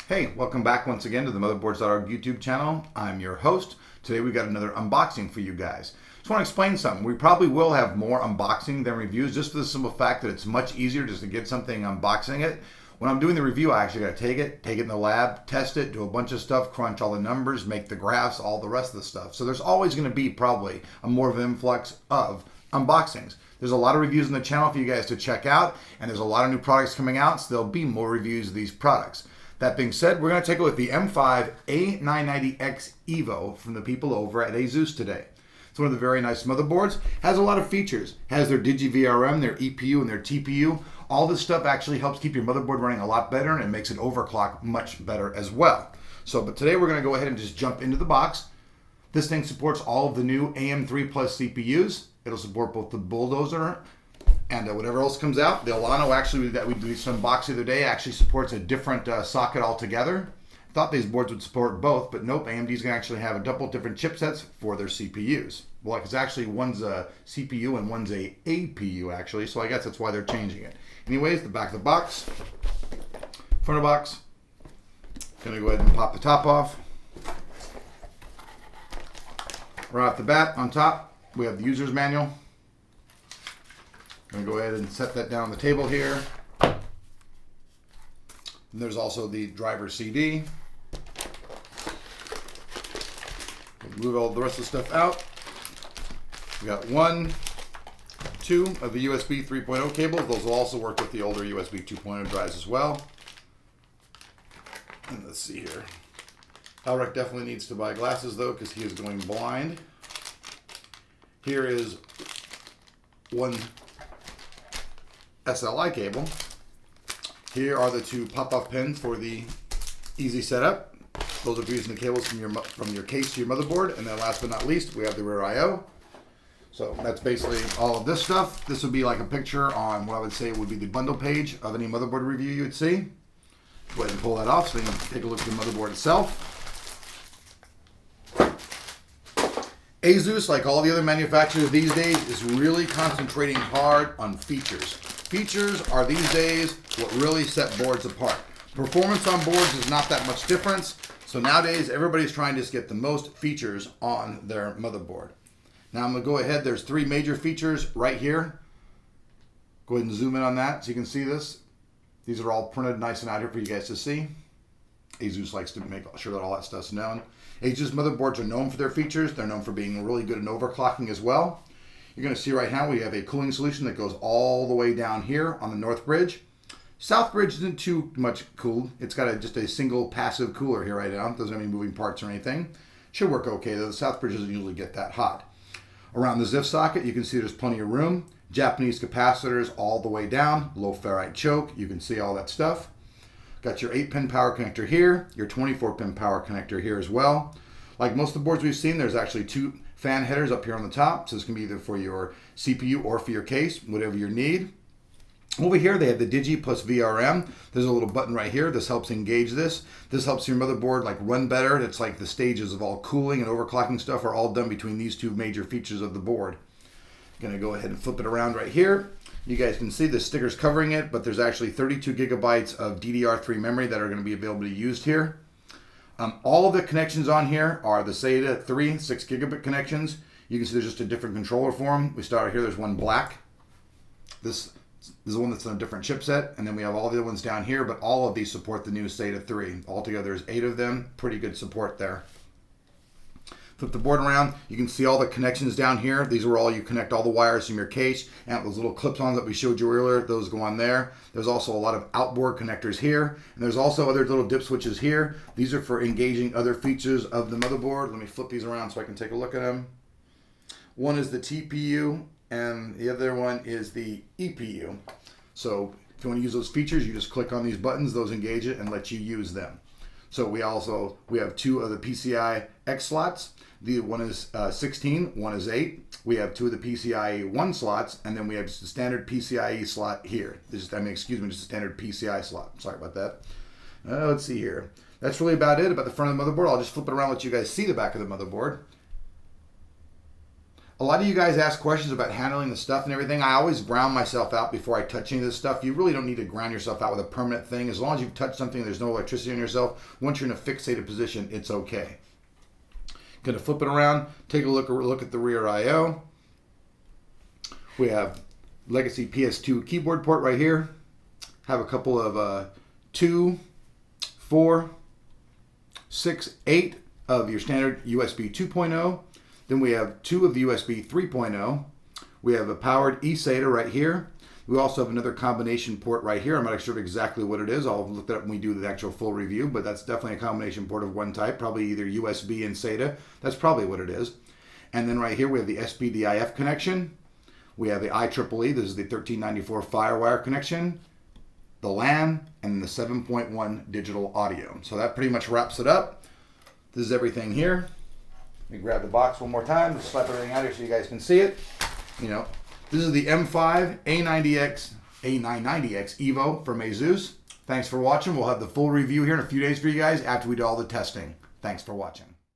Hey, welcome back once again to the Motherboards.org YouTube channel. I'm your host. Today we got another unboxing for you guys. Just want to explain something. We probably will have more unboxing than reviews, just for the simple fact that it's much easier just to get something unboxing it. When I'm doing the review, I actually got to take it in the lab, test it, do a bunch of stuff, crunch all the numbers, make the graphs, all the rest of the stuff. So there's always going to be probably a more of an influx of unboxings. There's a lot of reviews on the channel for you guys to check out, and there's a lot of new products coming out, so there'll be more reviews of these products. That being said, we're going to take a look at the M5A99X EVO from the people over at ASUS today. It's one of the very nice motherboards. Has a lot of features. Has their DigiVRM, their EPU, and their TPU. All this stuff actually helps keep your motherboard running a lot better, and it makes it overclock much better as well. But today we're going to go ahead and just jump into the box. This thing supports all of the new AM3 Plus CPUs. It'll support both the Bulldozer and whatever else comes out. The Alano actually that we did some box the other day actually supports a different socket altogether. Thought these boards would support both, but nope, AMD's going to actually have a couple different chipsets for their CPUs. Well, it's actually one's a CPU and one's a APU actually, so I guess that's why they're changing it. Anyways, the back of the box, front of the box. Gonna go ahead and pop the top off. Right off the bat, on top, we have the user's manual. I'm going to go ahead and set that down on the table here. And there's also the driver CD. Move all the rest of the stuff out. We got 1, 2 of the USB 3.0 cables. Those will also work with the older USB 2.0 drives as well. And let's see here. Alric definitely needs to buy glasses though, because he is going blind. Here is one SLI cable. Here are the two pop-off pins for the easy setup. Those are for using the cables from your case to your motherboard. And then last but not least, we have the rear I/O. So that's basically all of this stuff. This would be like a picture on what I would say would be the bundle page of any motherboard review you would see. Go ahead and pull that off so you can take a look at the motherboard itself. ASUS, like all the other manufacturers these days, is really concentrating hard on features. Features are these days what really set boards apart. Performance on boards is not that much difference, so nowadays everybody's trying to just get the most features on their motherboard. Now I'm going to go ahead, there's 3 major features right here. Go ahead and zoom in on that so you can see this. These are all printed nice and out here for you guys to see. ASUS likes to make sure that all that stuff's known. ASUS motherboards are known for their features. They're known for being really good in overclocking as well. You're going to see right now we have a cooling solution that goes all the way down here on the north bridge. South bridge isn't too much cooled. It's got just a single passive cooler here right now. It doesn't have any moving parts or anything. Should work okay though. The south bridge doesn't usually get that hot. Around the ZIF socket you can see there's plenty of room. Japanese capacitors all the way down. Low ferrite choke. You can see all that stuff. Got your 8-pin power connector here, your 24-pin power connector here as well. Like most of the boards we've seen, there's actually 2 fan headers up here on the top. So this can be either for your CPU or for your case, whatever you need. Over here, they have the Digi plus VRM. There's a little button right here. This helps engage this. This helps your motherboard run better. It's like the stages of all cooling and overclocking stuff are all done between these 2 major features of the board. Gonna go ahead and flip it around right here. You guys can see the stickers covering it, but there's actually 32 gigabytes of DDR3 memory that are going to be available to be used here. All of the connections on here are the SATA 3 6 gigabit connections. You can see there's just a different controller for them. We start here, there's one black. This is the one that's on a different chipset, and then we have all the other ones down here, but all of these support the new SATA 3. Altogether there's 8 of them, pretty good support there. Flip the board around, you can see all the connections down here. These are all you connect all the wires from your case, and those little clip-ons that we showed you earlier, those go on there. There's also a lot of outboard connectors here, and there's also other little dip switches here. These are for engaging other features of the motherboard. Let me flip these around so I can take a look at them. One is the TPU, and the other one is the EPU. So if you want to use those features, you just click on these buttons, those engage it and let you use them. So we have 2 of the PCI X slots. The one is 16, one is 8. We have 2 of the PCIe 1 slots, and then we have just a standard PCIe slot here. Just a standard PCI slot. Sorry about that. Let's see here. That's really about it about the front of the motherboard. I'll just flip it around and let you guys see the back of the motherboard. A lot of you guys ask questions about handling the stuff and everything. I always ground myself out before I touch any of this stuff. You really don't need to ground yourself out with a permanent thing. As long as you've touched something, there's no electricity on yourself. Once you're in a fixated position, it's okay. Gonna flip it around, take a look at the rear I/O. We have legacy PS2 keyboard port right here. Have a couple of 2, 4, 6, 8 of your standard USB 2.0. Then we have 2 of the USB 3.0. We have a powered eSATA right here. We also have another combination port right here. I'm not sure exactly what it is. I'll look that up when we do the actual full review, but that's definitely a combination port of one type, probably either USB and SATA. That's probably what it is. And then right here we have the SPDIF connection. We have the IEEE. This is the 1394 FireWire connection, the LAN, and the 7.1 digital audio. So that pretty much wraps it up. This is everything here. Let me grab the box one more time, just slap everything out here so you guys can see it. You know, this is the M5A99X EVO from ASUS. Thanks for watching. We'll have the full review here in a few days for you guys after we do all the testing. Thanks for watching.